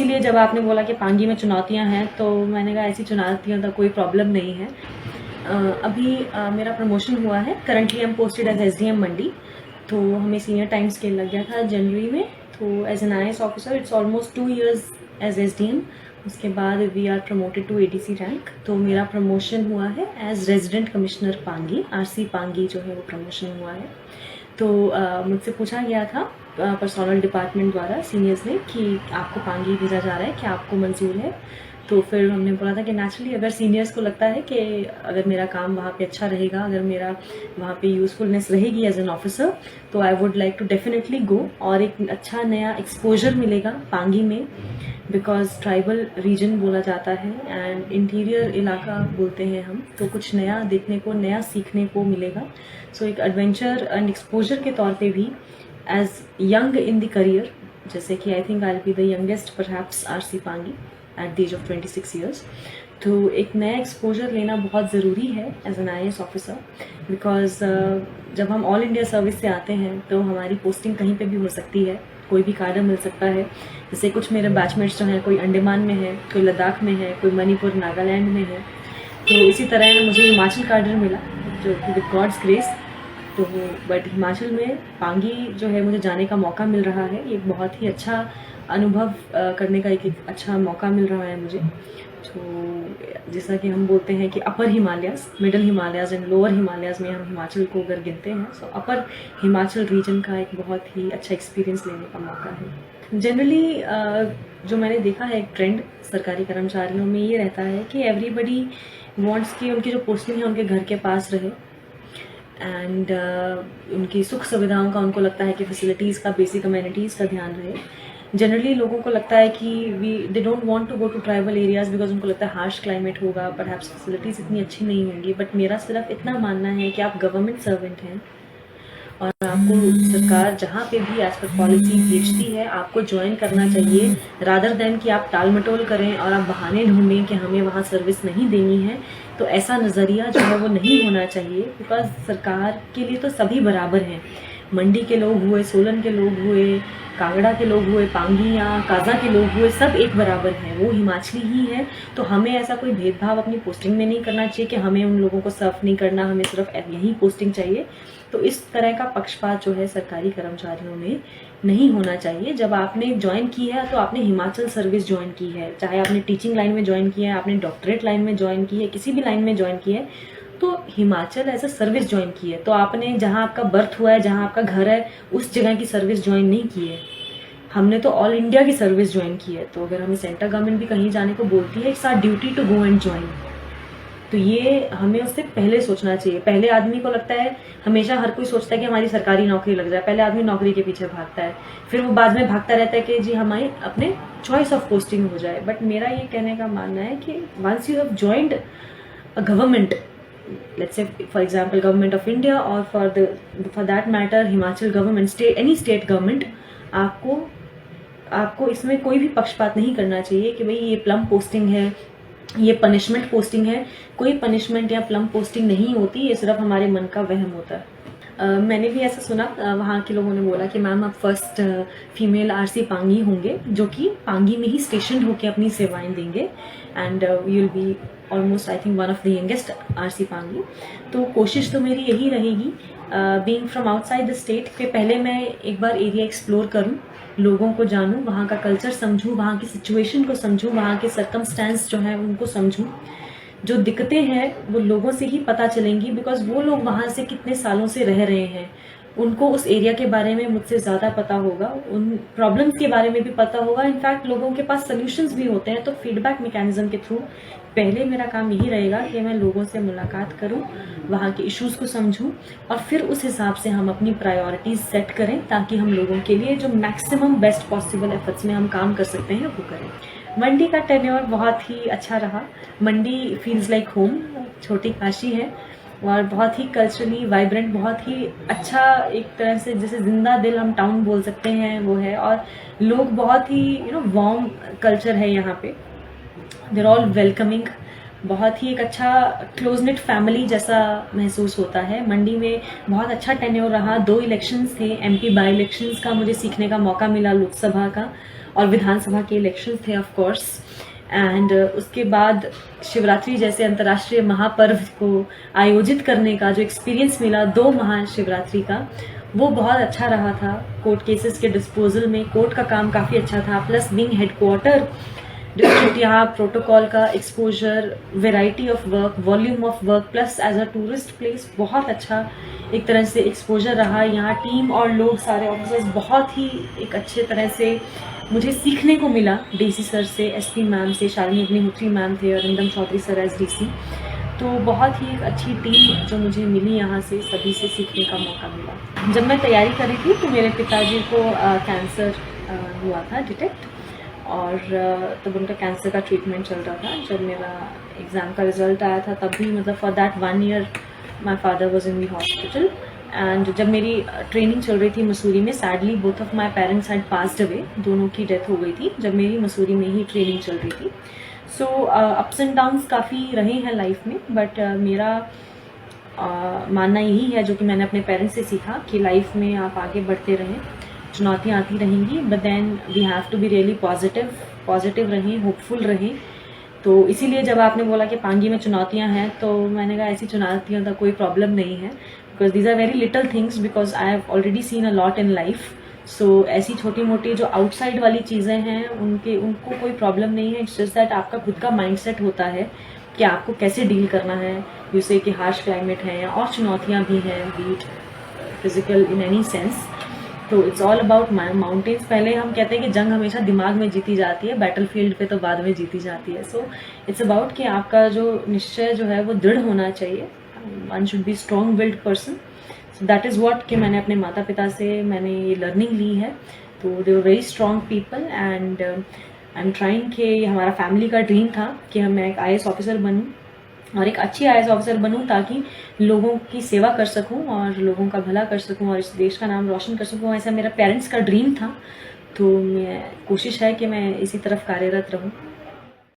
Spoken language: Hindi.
इसीलिए जब आपने बोला कि पांगी में चुनौतियां हैं, तो मैंने कहा ऐसी चुनौतियां तो कोई प्रॉब्लम नहीं है। अभी मेरा प्रमोशन हुआ है। Currently I am posted as SDM Mandi, तो हमें सीनियर टाइम स्केल लग गया था जनवरी में। तो as an IAS officer it's almost 2 years as SDM. उसके बाद we are promoted to ADC rank. तो मेरा प्रमोशन हुआ है as resident commissioner Pangi, RC Pangi जो है वो प्रमोशन हुआ है। तो मुझसे पूछा गया था पर्सनल डिपार्टमेंट द्वारा सीनियर्स ने कि आपको पांगी भेजा जा रहा है, क्या आपको मंजूर है? तो फिर हमने बोला था कि नेचुरली अगर सीनियर्स को लगता है कि अगर मेरा काम वहाँ पे अच्छा रहेगा, अगर मेरा वहाँ पे यूज़फुलनेस रहेगी एज एन ऑफिसर, तो I would like to definitely go. और एक अच्छा नया एक्सपोजर मिलेगा पांगी में, बिकॉज ट्राइबल रीजन बोला जाता है एंड इंटीरियर इलाका बोलते हैं हम, तो कुछ नया देखने को, नया सीखने को मिलेगा। सो एक एडवेंचर एंड एक्सपोजर के तौर पे भी as young in the career, जैसे कि I think I will be the youngest perhaps RC Pangi at the age of 26 years। तो एक नया एक्सपोजर लेना बहुत ज़रूरी है as an IAS officer, because जब हम ऑल इंडिया सर्विस से आते हैं तो हमारी पोस्टिंग कहीं पे भी हो सकती है, कोई भी कार्डर मिल सकता है। जैसे कुछ मेरे बैचमेट्स जो हैं, कोई अंडमान में है, कोई लद्दाख में है, कोई मणिपुर नागालैंड में है। तो इसी तरह मुझे हिमाचल कार्डर मिला, जो कि विद गॉड्स ग्रेस। तो बट हिमाचल में पांगी जो है मुझे जाने का मौका मिल रहा है। ये बहुत ही अच्छा अनुभव करने का एक अच्छा मौका मिल रहा है मुझे। तो जैसा कि हम बोलते हैं कि upper Himalayas, middle Himalayas and lower Himalayas में हम हिमाचल को अगर गिनते हैं, सो अपर हिमाचल रीजन का एक बहुत ही अच्छा एक्सपीरियंस लेने का मौका है। जनरली जो मैंने देखा है एक ट्रेंड सरकारी कर्मचारियों में ये रहता है कि एवरीबडी वांट्स कि उनकी जो पोस्टिंग है उनके घर के पास रहे एंड उनकी सुख सुविधाओं का उनको लगता है कि फैसिलिटीज़ का, बेसिक अमेनिटीज़ का ध्यान रहे। जनरली लोगों को लगता है कि they don't want to go to tribal areas because उनको लगता है हार्श क्लाइमेट होगा, परहैप्स फैसिलिटीज़ इतनी अच्छी नहीं होंगी। बट मेरा सिर्फ इतना मानना है कि आप गवर्नमेंट सर्वेंट हैं और आपको सरकार जहाँ पे भी एज पर पॉलिसी भेजती है आपको ज्वाइन करना चाहिए, रादर दैन कि आप टाल मटोल करें और आप बहाने ढूंढें कि हमें वहाँ सर्विस नहीं देनी है। तो ऐसा नज़रिया जो है वो नहीं होना चाहिए, बिकॉज सरकार के लिए तो सभी बराबर हैं। मंडी के लोग हुए, सोलन के लोग हुए, कांगड़ा के लोग हुए, पांगी या काजा के लोग हुए, सब एक बराबर हैं, वो हिमाचली ही हैं। तो हमें ऐसा कोई भेदभाव अपनी पोस्टिंग में नहीं करना चाहिए कि हमें उन लोगों को सर्व नहीं करना, हमें सिर्फ यही पोस्टिंग चाहिए। तो इस तरह का पक्षपात जो है सरकारी कर्मचारियों में नहीं होना चाहिए। जब आपने ज्वाइन की है तो आपने हिमाचल सर्विस ज्वाइन की है, चाहे आपने टीचिंग लाइन में ज्वाइन किया है, आपने डॉक्टरेट लाइन में ज्वाइन की है, किसी भी लाइन में ज्वाइन की है, तो Himachal as a service join की है। तो आपने जहाँ आपका बर्थ हुआ है, जहाँ आपका घर है, उस जगह की सर्विस ज्वाइन नहीं की है। हमने तो ऑल इंडिया की सर्विस ज्वाइन की है। तो अगर हमें सेंट्रल गवर्नमेंट भी कहीं जाने को बोलती है, it's our duty to go and join. तो ये हमें उससे पहले सोचना चाहिए। पहले आदमी को लगता है, हमेशा हर कोई सोचता है कि हमारी सरकारी नौकरी लग जाए, पहले आदमी नौकरी के पीछे भागता है, फिर वो बाद में भागता रहता है कि जी हमारी अपने चॉइस ऑफ पोस्टिंग हो जाए। बट मेरा ये कहने का मानना है कि once you have joined a government, let's say for example government of India or for that matter Himachal government, state, any state government, आपको इसमें कोई भी पक्षपात नहीं करना चाहिए कि भाई ये प्लम पोस्टिंग है, ये पनिशमेंट पोस्टिंग है। कोई पनिशमेंट या प्लम पोस्टिंग नहीं होती, ये सिर्फ हमारे मन का वहम होता है। मैंने भी ऐसा सुना, वहाँ के लोगों ने बोला कि मैम आप फर्स्ट फीमेल आरसी पांगी होंगे जो कि पांगी में ही स्टेशन होकर अपनी सेवाएं देंगे and you will be almost I think one of the youngest RC Pangi. तो कोशिश तो मेरी यही रहेगी being from outside the state के पहले मैं एक बार एरिया एक्सप्लोर करूं, लोगों को जानूं, वहाँ का कल्चर समझूं, वहाँ की सिचुएशन को समझूं, वहाँ के सर्कमस्टेंस जो है उनको समझूं। जो दिक्कतें हैं वो लोगों से ही पता चलेंगी, बिकॉज वो लोग वहाँ से कितने सालों से रह रहे हैं, उनको उस एरिया के बारे में मुझसे ज़्यादा पता होगा, उन प्रॉब्लम्स के बारे में भी पता होगा। इनफैक्ट लोगों के पास सॉल्यूशंस भी होते हैं। तो फीडबैक मैकेनिज्म के थ्रू पहले मेरा काम यही रहेगा कि मैं लोगों से मुलाकात करूं, वहाँ के इश्यूज़ को समझूं और फिर उस हिसाब से हम अपनी प्रायोरिटीज़ सेट करें, ताकि हम लोगों के लिए जो मैक्सिमम बेस्ट पॉसिबल एफर्ट्स में हम काम कर सकते हैं वो करें। मंडी का टेन्योर बहुत ही अच्छा रहा। मंडी फील्स लाइक होम, छोटी काशी है और बहुत ही कल्चरली वाइब्रेंट, बहुत ही अच्छा, एक तरह से जैसे जिंदा दिल हम टाउन बोल सकते हैं वो है। और लोग बहुत ही वार्म कल्चर है यहाँ पे, देर ऑल वेलकमिंग, बहुत ही एक अच्छा क्लोज निट फैमिली जैसा महसूस होता है। मंडी में बहुत अच्छा टेन्योर रहा। 2 इलेक्शंस थे, एमपी बाई इलेक्शंस का मुझे सीखने का मौका मिला, लोकसभा का, और विधानसभा के इलेक्शन थे ऑफ कोर्स। एंड उसके बाद शिवरात्रि जैसे अंतर्राष्ट्रीय महापर्व को आयोजित करने का जो एक्सपीरियंस मिला 2 महाशिवरात्रि का, वो बहुत अच्छा रहा था। कोर्ट केसेस के डिस्पोजल में कोर्ट का काम काफ़ी अच्छा था, प्लस बीइंग हेडक्वार्टर डिस्ट्रिक्ट, यहाँ प्रोटोकॉल का exposure, variety of work, volume of work, plus as a tourist place बहुत अच्छा एक तरह से एक्सपोजर रहा। यहाँ टीम और लोग सारे ऑफिसर्स बहुत ही एक अच्छे तरह से मुझे सीखने को मिला, डीसी सर से, एसपी मैम से, शालिनी अग्निहोत्री मैम थे और इंदम चौधरी सर एज डीसी। तो बहुत ही एक अच्छी टीम जो मुझे मिली यहाँ से, सभी से सीखने का मौका मिला। जब मैं तैयारी कर रही थी तो मेरे पिताजी को कैंसर हुआ था डिटेक्ट, और तब उनका कैंसर का ट्रीटमेंट चल रहा था। जब मेरा एग्ज़ाम का रिजल्ट आया था तब भी मतलब for that 1 year my father was in the hospital. And जब मेरी ट्रेनिंग चल रही थी मसूरी में, sadly both of my parents had passed away, दोनों की डेथ हो गई थी जब मेरी मसूरी में ही ट्रेनिंग चल रही थी। सो अप्स एंड डाउन्स काफ़ी रहे हैं लाइफ में, बट मेरा मानना यही है जो कि मैंने अपने पेरेंट्स से सीखा कि लाइफ में आप आगे बढ़ते रहें, चुनौतियाँ आती रहेंगी, but then we have to be really positive रहें, होपफुल रहें। तो इसीलिए जब आपने बोला कि पांगी में चुनौतियाँ हैं, तो मैंने कहा ऐसी चुनौतियों का कोई प्रॉब्लम नहीं है, because these are very little things, because I have already seen a lot in life. So ऐसी छोटी मोटी जो आउटसाइड वाली चीज़ें हैं उनको कोई प्रॉब्लम नहीं है। इट्स जस्ट दैट आपका खुद का माइंडसेट होता है कि आपको कैसे डील करना है। जैसे कि हार्श क्लाइमेट है और चुनौतियाँ भी हैं, B it physical in any sense. तो इट्स ऑल अबाउट माउंटेन्स। पहले हम कहते हैं कि जंग हमेशा दिमाग में जीती जाती है, बैटलफील्ड पे तो बाद में जीती जाती है। सो इट्स अबाउट कि आपका जो निश्चय जो है वो दृढ़ होना चाहिए। One should be strong willed person. So that is what कि मैंने अपने माता पिता से मैंने ये लर्निंग ली है। तो they were very strong people and I am trying कि हमारा फैमिली का ड्रीम था कि मैं एक IAS ऑफिसर बनूँ और एक अच्छी IAS ऑफिसर बनूं, ताकि लोगों की सेवा कर सकूं और लोगों का भला कर सकूं और इस देश का नाम रोशन कर सकूं। ऐसा मेरा पेरेंट्स का ड्रीम था। तो मैं कोशिश है कि मैं इसी तरफ कार्यरत रहूं।